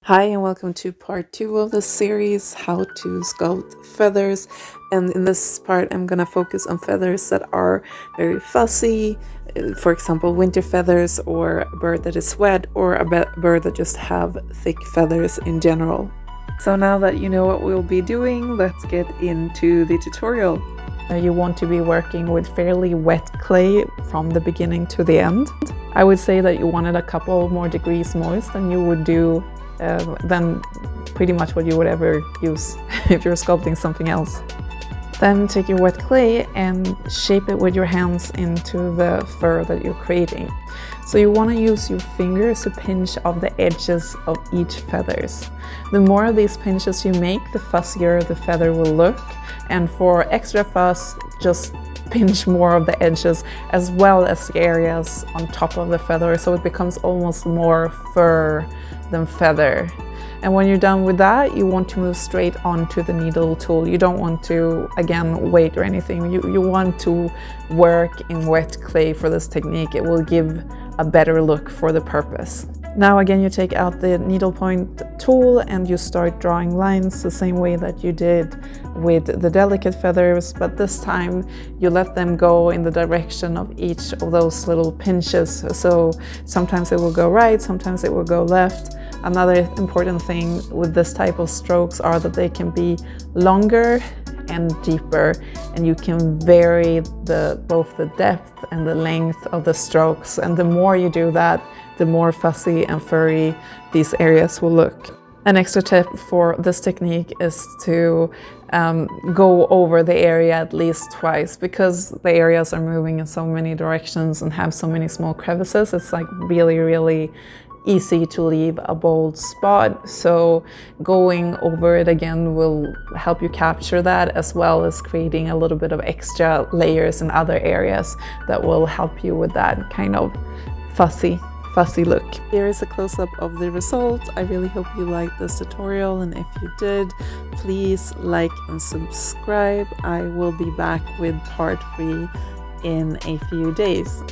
Hi and welcome to part 2 of the series, How to Sculpt Feathers. And in this part I'm gonna focus on feathers that are very fuzzy, for example winter feathers, or a bird that is wet, or a bird that just have thick feathers in general. So now that you know what we'll be doing, let's get into the tutorial. You want to be working with fairly wet clay from the beginning to the end. I would say that you want it a couple more degrees moist than you would do than pretty much what you would ever use if you're sculpting something else. Then take your wet clay and shape it with your hands into the fur that you're creating. So you want to use your fingers to pinch off the edges of each feathers. The more of these pinches you make, the fuzzier the feather will look. And for extra fuzz, just pinch more of the edges as well as the areas on top of the feather, so it becomes almost more fur than feather. And when you're done with that, you want to move straight onto the needle tool. You don't want to, again, wait or anything. You want to work in wet clay for this technique. It will give a better look for the purpose. Now again, you take out the needlepoint tool and you start drawing lines the same way that you did with the delicate feathers, but this time you let them go in the direction of each of those little pinches. So sometimes it will go right, sometimes it will go left. Another important thing with this type of strokes are that they can be longer and deeper, and you can vary both the depth and the length of the strokes, and the more you do that, the more fuzzy and furry these areas will look. An extra tip for this technique is to go over the area at least twice, because the areas are moving in so many directions and have so many small crevices. It's like really easy to leave a bold spot, so going over it again will help you capture that, as well as creating a little bit of extra layers in other areas that will help you with that kind of fuzzy look. Here is a close-up of the result. I really hope you liked this tutorial, and if you did, please like and subscribe. I will be back with part 3 in a few days.